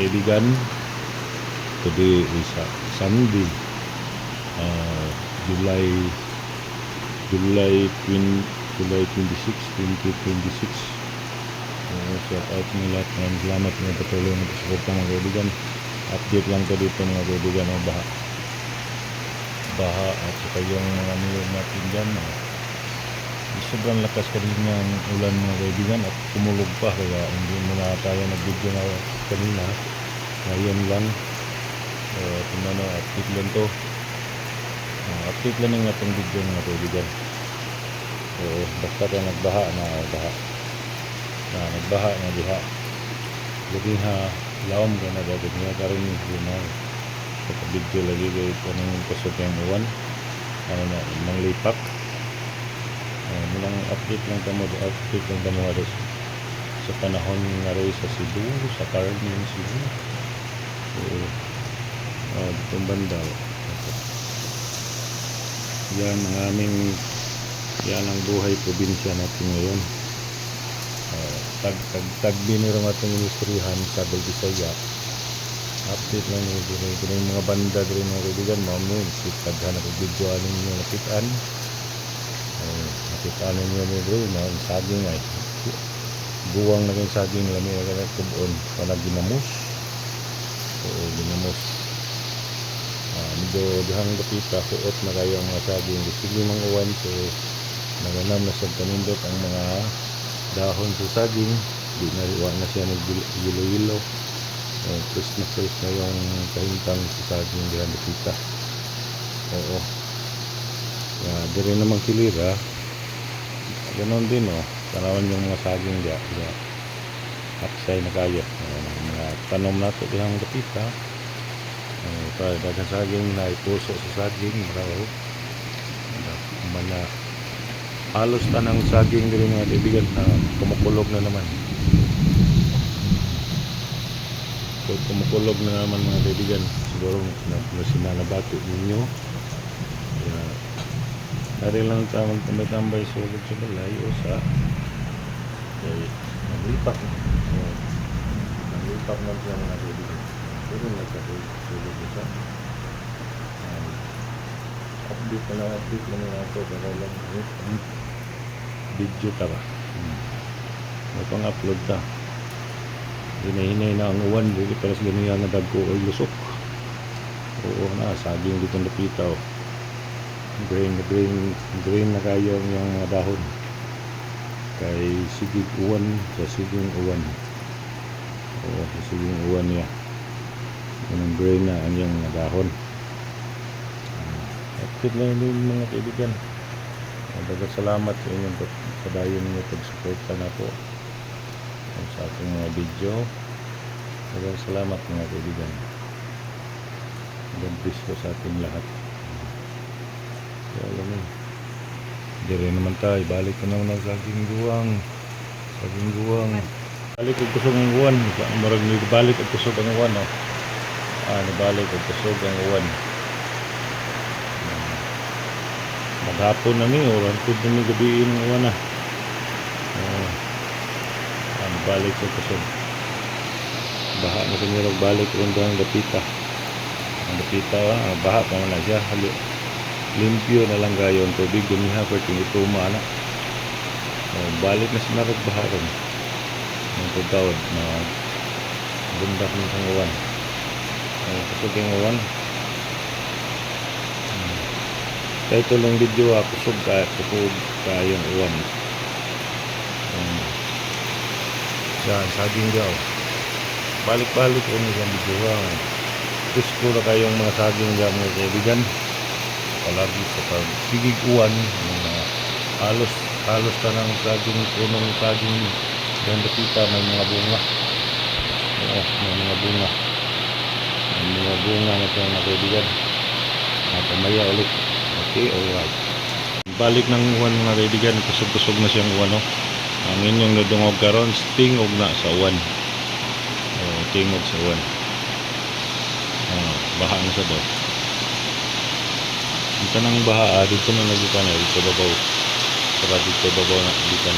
kaibigan. Today is Sunday, July 26, 2026. Shout out ng lahat. Maraming salamat mga patuloy na pasuporta mga kaibigan. Update lang ko dito mga kaibigan ng baha at saka yung mga nilog natin dyan. Sobrang lakas kanina ang ulan mga kaibigan at kumulog pa, kaya hindi mo na tayo nag-video na kanina. Ngayon lang tingnan na update lang to. Update lang ng atong video mga kaibigan. Basta tayo nagbaha na diha. Lagi ha lawom ka na dapat niya karin na sa video lagi kayo ito ng kusog yung uwan ng lipak. Mulang update lang tamo sa panahon nga rin sa Cebu, sa Carmen, Cebu. Ditong banda yan ang aming yan ang buhay probinsya natin ngayon. Tagbinirong ating ministrihan sa Bisaya. Update lang yung mga banda rin mga kaibigan. Mamin sitadhan ako video aning nyo nakitaan nyo rin na saging ay buwang na yung saging lami na kaya kubon para ginamos. Ginamos medyo dihang kapita suot na kayo ang mga saging sige mga uwan. So naganam na sa kanindot ang mga dahon sa saging, di na iwan na siya nag-yilo-yilo. Christmas na yung kahintang sa saging diyan nakita. Di rin namang kilira. Ganon din tanawan yung mga saging diyan. Aksay na kayo. Mga tanom nato dihang nakita. Para dagang saging na ipuso sa saging maraw. Mana halos tanang saging din mga kaibigan na kumukulog na naman. So kumukulog na naman mga kaibigan. Siguro na sinanabati ninyo. Kaya dari lang tamang tambay sulod sa balay o sa naglipak na siya mga kaibigan. Pero nagkasulod sa update na ito para lang video tara pang-upload ta hinahinay na ang uwan dito pero sa ganyan na dagko o lusok. Na saging dito napita green na kayo yung mga dahon kay sigig uwan sa siging uwan sa siging uwan niya yung green na ang yung mga dahon. Update lang din mga kaibigan. Dagat salamat sa inyong padayon niyo pag-suporta na po sa ating mga video. Dagat salamat mga kaibigan. God bless po sa ating lahat. Alam mo, hindi rin naman tayo. Balik ko naman ang saging guwang. Balik ko kusog ang uwan. Marag nibalik ko kusog ang uwan. Nibalik ko kusog ang uwan. Maghapon na ni oran pud ni gabi ng uwan na. Balik sa kusog. Baha na kinirog balik ron dang dapita. Ang dapita baha pa man na siya. Limpyo na lang gayon tubig gumiha per tinituma na. Balik na sinarog baha ron. Ang pagkawad na bundak ng uwan. Kusog yung uwan. Kaya ito lang video kusog kayong uwan. Saging daw. Balik-balik ko nyo yung video. Gusto na kayong mga saging daw mga kaibigan. Palagi sa pagsigig uwan. Halos ka ng saging, punong saging. Diyan nakita may mga bunga. May mga bunga. May mga bunga na ito mga kaibigan. Pamaya ulit. Okay, alright. Balik ng uwan mga kaibigan, kusog-kusog na siyang uwan. Ang inyong nadungog karon, tingog na sa uwan. Tingog sa uwan. Baha na sa daw. Ito nang baha, dito na nagikan na, dito babaw. Para dito babaw na nagikan.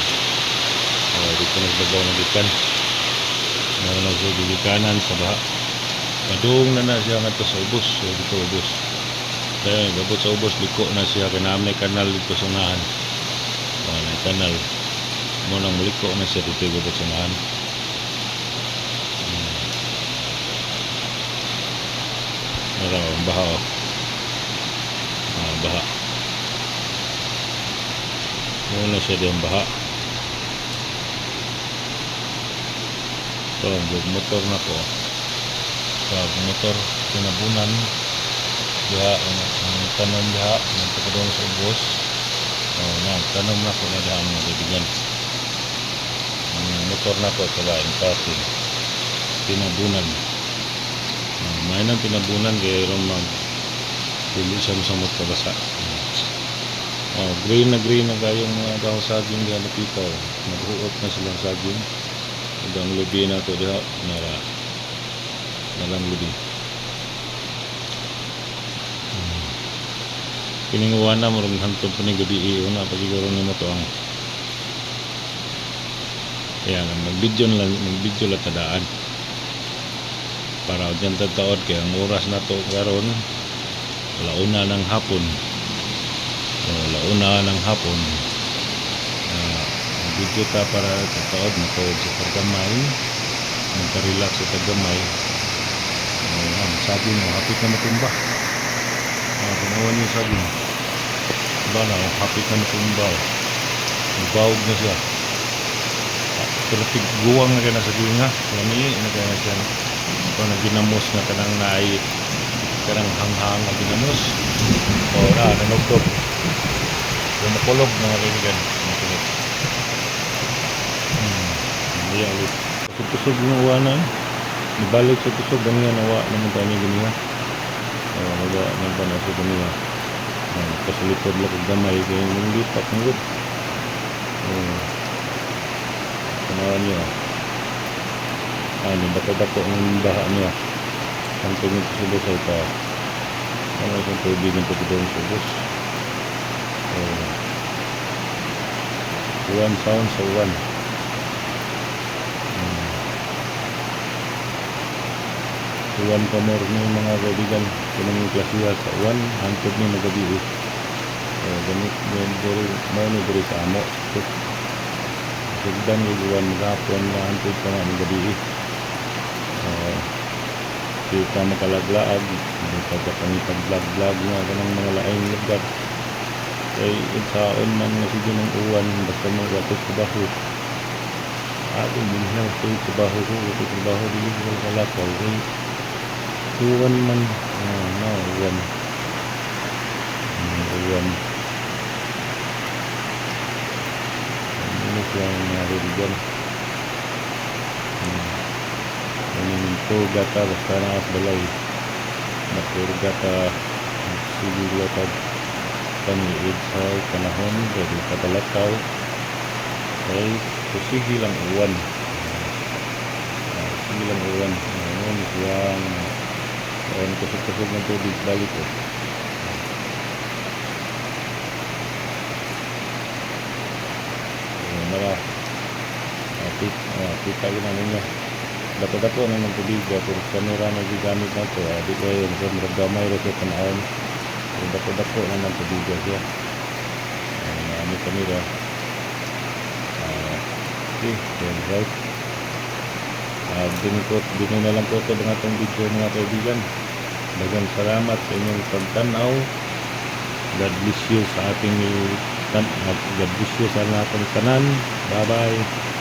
Dito nagbabaw na nagikan. Mao na siya gigikanan sa baha. Padung na siya ngadto sa ubos, so dito ubos. Kaya gabot sa ubos liko na siya kanami kanal dito sa unahan. Na kanal. Mo nang muliko na siya dito gabot sa unahan. Ang baha oh. Baha. Muna siya din baha. So, motor na ko. Pag motor kinabunan diha ang tanom diha nagpakadong sa ubos. Tanom na ko na diha ang nagbibigan. Ang motor na ko kalain pati tinabunan. May nang tinabunan kaya ron mag pili siya sa kabasa. Green na kayong mga dahon saging diha napitaw. Naghuot na silang saging. Ang lubi na ito diha nalang lubi. Kininguan na mo rin hantod pa ni gabi una pagigaro ni mo to ang kaya nga mag-video lang tadaan para dyan tataod kaya ang oras na to karon launa ng hapon video ta para tataod matawid sa tagamay magka-relax sa tagamay sabi mo hapit na matumba kumuha niyo sabi mo diba na hapit na matumba magbawag na siya pero tiguwang na kaya na sa dinga lami na kaya na siya kung naginamos na kanang naay kanang hanghang na ginamos nanugtog yung makulog na marigan makulog iya ulit kusog ng uwanan ibalik sa kusog ganyan nawa naman tayo ganyan naga naman na sa ganyan kasulipod lang ang gamay kaya yung lipat ng wood kanawa niya bako ang baha niya ang tingin sa subos ay pa isang tubig ng pagkidong subos one sound sa one uwan pa more ng mga kaibigan kunang klasiya sa uwan hantod ni magabi ganit mo diri sa amo sugdan yung uwan maghapon na hantod pa nga magabi kita makalaglaag pagkapangitag vlog nga kanang mga laing lugar kay insaon man na sige ng uwan basta mo wato sa baho minsan sa baho ko wato sa baho dili ko kalakaw kay uwan man uwan ano siya nangyari dyan purgata basta na balay purgata sigilatag paniid sa panahon dari katalakaw ay kusigi lang uwan ngayon siyang kusog ng tubig balik kita yun ano niya dato-dato na ng tubig pero kamera na gigamit na ito di ko yun so maragamay rin sa panahon dato-dato na ng tubig siya ano kamera right din na lang po ito ng atong video mga kaibigan dagang salamat sa inyong pagtanaw God bless you sa ating God bless you sa atong tanan bye bye